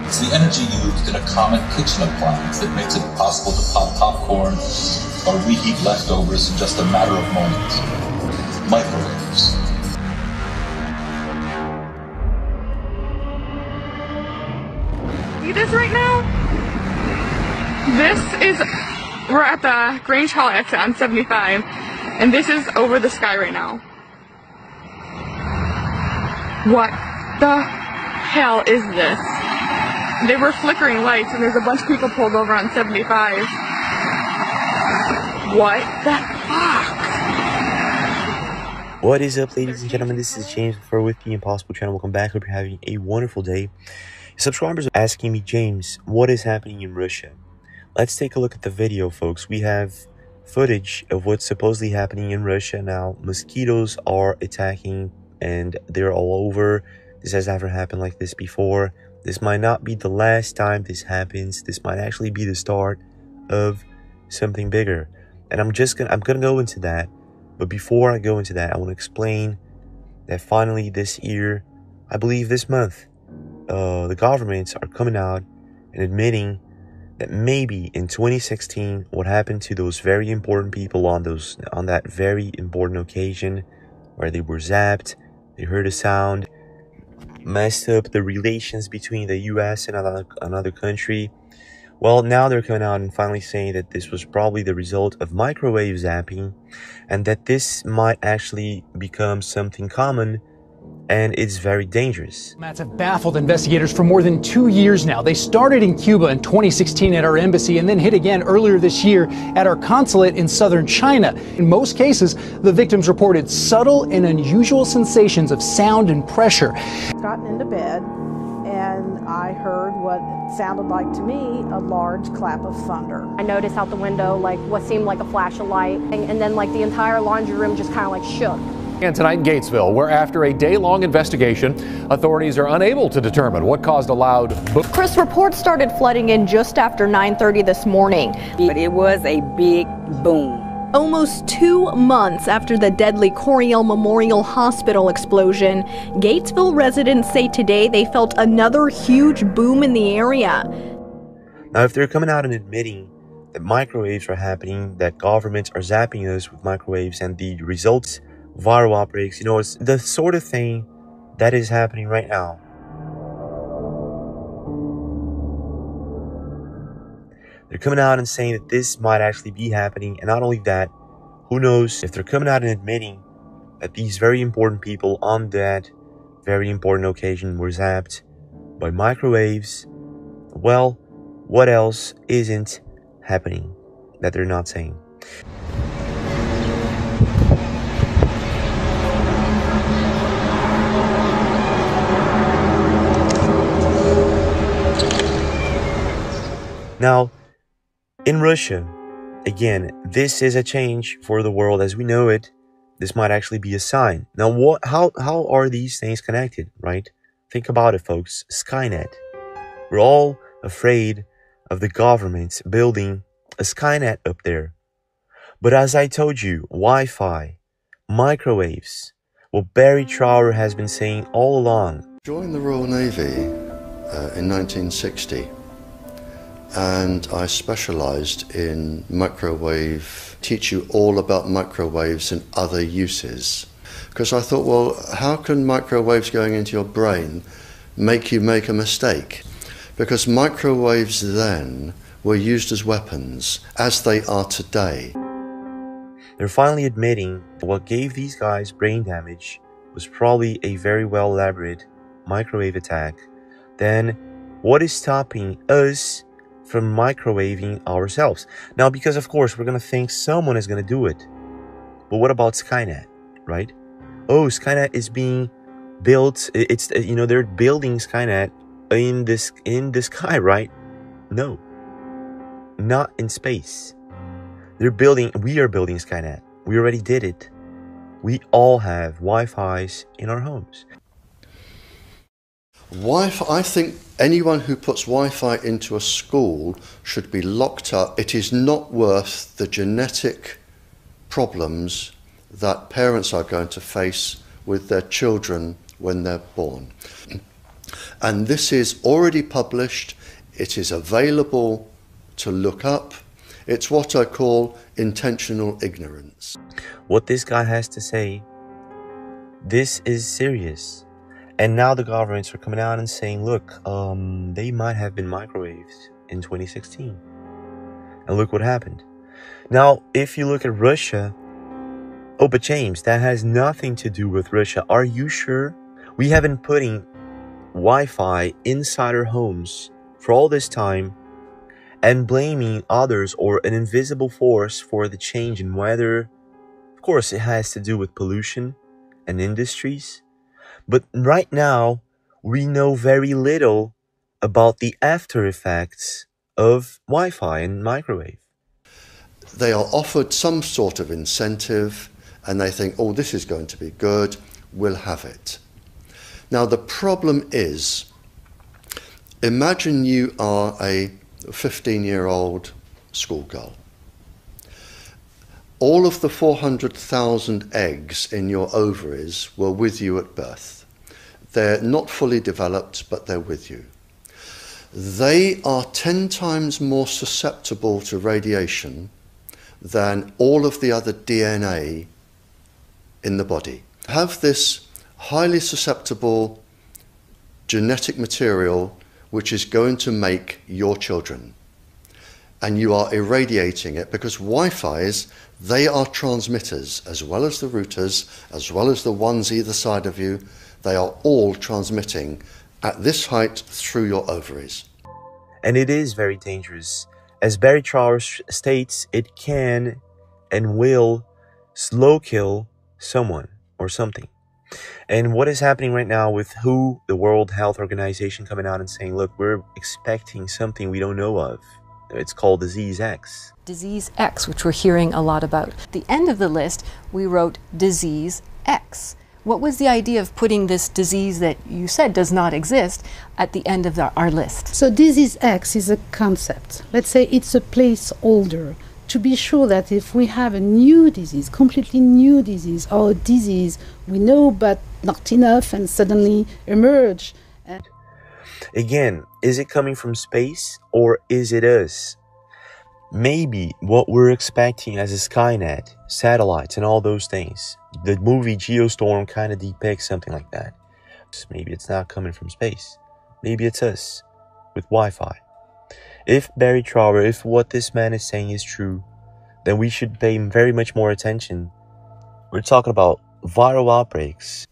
It's the energy used in a common kitchen appliance that makes it possible to pop popcorn or reheat leftovers in just a matter of moments. Microwaves. See this right now? We're at the Grange Hall exit on 75, and this is over the sky right now. What the hell is this? They were flickering lights, and there's a bunch of people pulled over on 75. What the fuck? What is up, ladies and gentlemen? This is James for with the Impossible channel. Welcome back. Hope you're having a wonderful day. Subscribers are asking me, James, what is happening in Russia? Let's take a look at the video, folks. We have footage of what's supposedly happening in Russia now. Mosquitoes are attacking, and they're all over. This has never happened like this before. This might not be the last time this happens. This might actually be the start of something bigger. And I'm gonna go into that. But before I go into that, I want to explain that finally this year, I believe this month, the governments are coming out and admitting that maybe in 2016, what happened to those very important people on that very important occasion where they were zapped, they heard a sound, messed up the relations between the US and another country. Well, now they're coming out and finally saying that this was probably the result of microwave zapping, and that this might actually become something common, and it's very dangerous. Mats have baffled investigators for more than 2 years now. They started in Cuba in 2016 at our embassy and then hit again earlier this year at our consulate in southern China. In most cases, the victims reported subtle and unusual sensations of sound and pressure. Gotten into bed and I heard what sounded like to me a large clap of thunder. I noticed out the window like what seemed like a flash of light, and then like the entire laundry room just kind of like shook. And tonight in Gatesville, where after a day-long investigation, authorities are unable to determine what caused a loud boom. Chris, reports started flooding in just after 9:30 this morning. But it was a big boom. Almost 2 months after the deadly Coriel Memorial Hospital explosion, Gatesville residents say today they felt another huge boom in the area. Now, if they're coming out and admitting that microwaves are happening, that governments are zapping us with microwaves, and the results, viral outbreaks, you know, it's the sort of thing that is happening right now. They're coming out and saying that this might actually be happening, and not only that, who knows if they're coming out and admitting that these very important people on that very important occasion were zapped by microwaves. Well, what else isn't happening that they're not saying? Now, in Russia, again, this is a change for the world as we know it. This might actually be a sign. Now, how are these things connected, right? Think about it, folks. Skynet. We're all afraid of the governments building a Skynet up there. But as I told you, Wi-Fi, microwaves, what Barry Trower has been saying all along. Joined the Royal Navy in 1960. And I specialized in microwave, teach you all about microwaves and other uses. Because I thought, well, how can microwaves going into your brain make you make a mistake? Because microwaves then were used as weapons, as they are today. They're finally admitting that what gave these guys brain damage was probably a very well elaborate microwave attack. Then what is stopping us from microwaving ourselves? Now, because of course we're gonna think someone is gonna do it, but what about Skynet, right? Oh, Skynet is being built. It's, you know, they're building Skynet in the sky, right? No, not in space. We are building Skynet. We already did it. We all have Wi-Fi's in our homes. Wi-Fi, I think anyone who puts Wi-Fi into a school should be locked up. It is not worth the genetic problems that parents are going to face with their children when they're born. And this is already published. It is available to look up. It's what I call intentional ignorance. What this guy has to say, this is serious. And now the governments are coming out and saying, look, they might have been microwaved in 2016. And look what happened. Now, if you look at Russia, oh, but James, that has nothing to do with Russia. Are you sure? We have been putting Wi-Fi inside our homes for all this time and blaming others or an invisible force for the change in weather. Of course, it has to do with pollution and industries. But right now, we know very little about the after effects of Wi-Fi and microwave. They are offered some sort of incentive and they think, oh, this is going to be good, we'll have it. Now, the problem is, imagine you are a 15-year-old schoolgirl. All of the 400,000 eggs in your ovaries were with you at birth. They're not fully developed, but they're with you. They are 10 times more susceptible to radiation than all of the other DNA in the body. Have this highly susceptible genetic material which is going to make your children. And you are irradiating it because Wi-Fi's, they are transmitters as well as the routers, as well as the ones either side of you. They are all transmitting at this height through your ovaries. And it is very dangerous. As Barry Trower states, it can and will slow kill someone or something. And what is happening right now with WHO, the World Health Organization, coming out and saying, look, we're expecting something we don't know of. It's called Disease X. Disease X, which we're hearing a lot about. At the end of the list, we wrote Disease X. What was the idea of putting this disease that you said does not exist at the end of our list? So Disease X is a concept. Let's say it's a placeholder to be sure that if we have a new disease, completely new disease, or a disease we know but not enough and suddenly emerge. Again, is it coming from space or is it us? Maybe what we're expecting as a Skynet, satellites and all those things, the movie Geostorm kind of depicts something like that. Maybe it's not coming from space. Maybe it's us with Wi-Fi. If Barry Trower, if what this man is saying is true, then we should pay very much more attention. We're talking about viral outbreaks.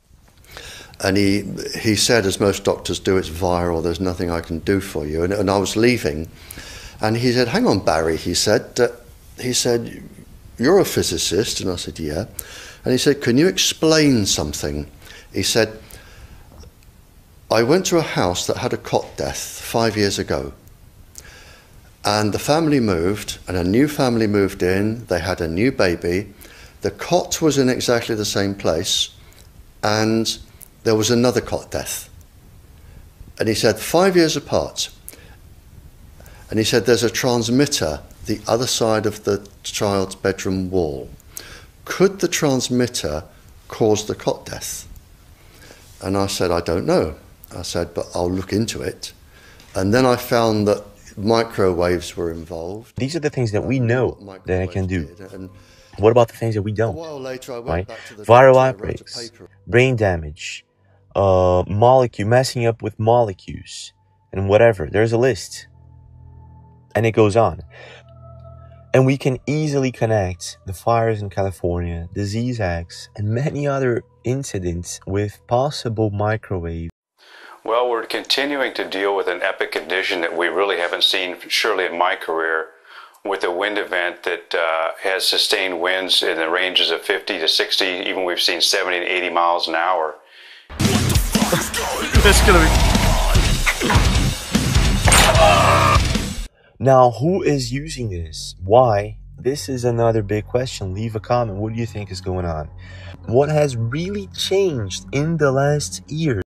And he said, as most doctors do, it's viral, there's nothing I can do for you. And I was leaving, and he said, hang on, Barry, he said, you're a physicist. And I said, yeah. And he said, can you explain something? He said, I went to a house that had a cot death 5 years ago. And the family moved, and a new family moved in. They had a new baby. The cot was in exactly the same place, and there was another cot death. And he said, 5 years apart. And he said, there's a transmitter the other side of the child's bedroom wall. Could the transmitter cause the cot death? And I said, I don't know. I said, but I'll look into it. And then I found that microwaves were involved. These are the things that we know that it can do. What about the things that we don't? Right? Viral outbreaks, brain damage, messing up with molecules, and whatever. There's a list. And it goes on. And we can easily connect the fires in California, Disease X, and many other incidents with possible microwave. Well, we're continuing to deal with an epic condition that we really haven't seen, surely in my career, with a wind event that has sustained winds in the ranges of 50 to 60, even we've seen 70 to 80 miles an hour. It's gonna be... Now, who is using this? Why? This is another big question. Leave a comment. What do you think is going on? What has really changed in the last year?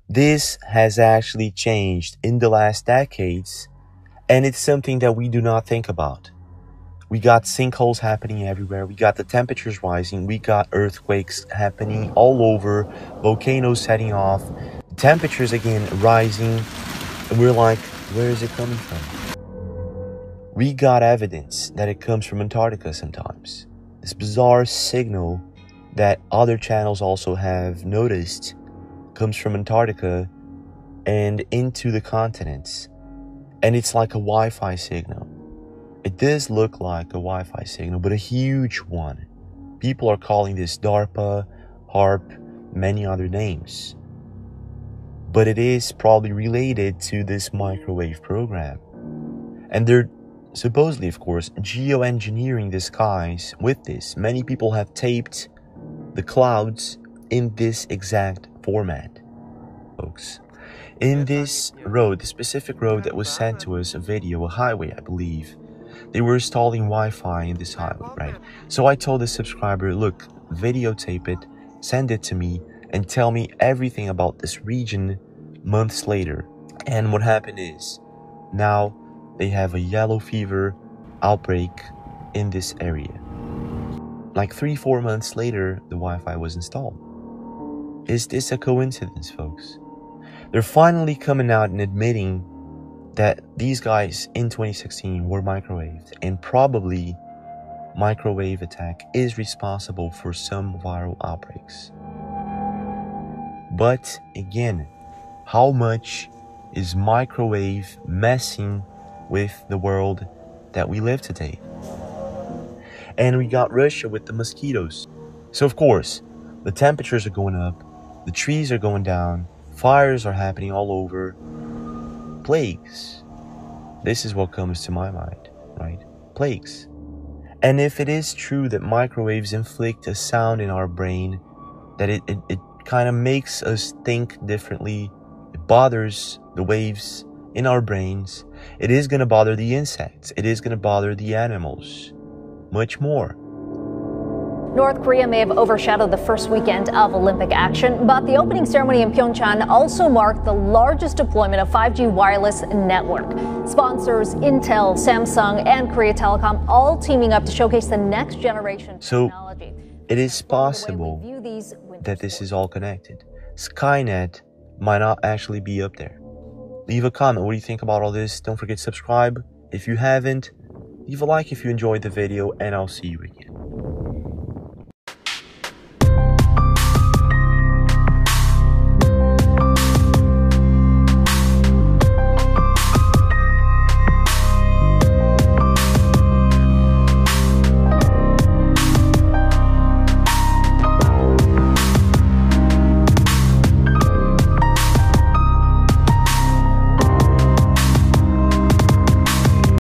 This has actually changed in the last decades, and it's something that we do not think about. We got sinkholes happening everywhere, we got the temperatures rising, we got earthquakes happening all over, volcanoes setting off, temperatures again rising, and we're like, where is it coming from? We got evidence that it comes from Antarctica sometimes. This bizarre signal that other channels also have noticed comes from Antarctica and into the continents. And it's like a Wi-Fi signal. It does look like a Wi-Fi signal, but a huge one. People are calling this DARPA, HARP, many other names. But it is probably related to this microwave program. And they're supposedly, of course, geoengineering the skies with this. Many people have taped the clouds in this exact format, folks. In this road, the specific road that was sent to us, a video, a highway, I believe, they were installing Wi-Fi in this highway, right? So I told the subscriber, look, videotape it, send it to me, and tell me everything about this region months later. And what happened is, now they have a yellow fever outbreak in this area. Like 3-4 months later, the Wi-Fi was installed. Is this a coincidence, folks? They're finally coming out and admitting that these guys in 2016 were microwaved, and probably microwave attack is responsible for some viral outbreaks. But again, how much is microwave messing with the world that we live today? And we got Russia with the mosquitoes. So of course, the temperatures are going up, the trees are going down, fires are happening all over, plagues. This is what comes to my mind, right? Plagues. And if it is true that microwaves inflict a sound in our brain, that it kind of makes us think differently, it bothers the waves in our brains, it is going to bother the insects, it is going to bother the animals, much more. North Korea may have overshadowed the first weekend of Olympic action, but the opening ceremony in Pyeongchang also marked the largest deployment of 5G wireless network. Sponsors Intel, Samsung, and Korea Telecom all teaming up to showcase the next generation technology. It is possible that this is all connected. Skynet might not actually be up there. Leave a comment. What do you think about all this? Don't forget to subscribe if you haven't. Leave a like if you enjoyed the video, and I'll see you again.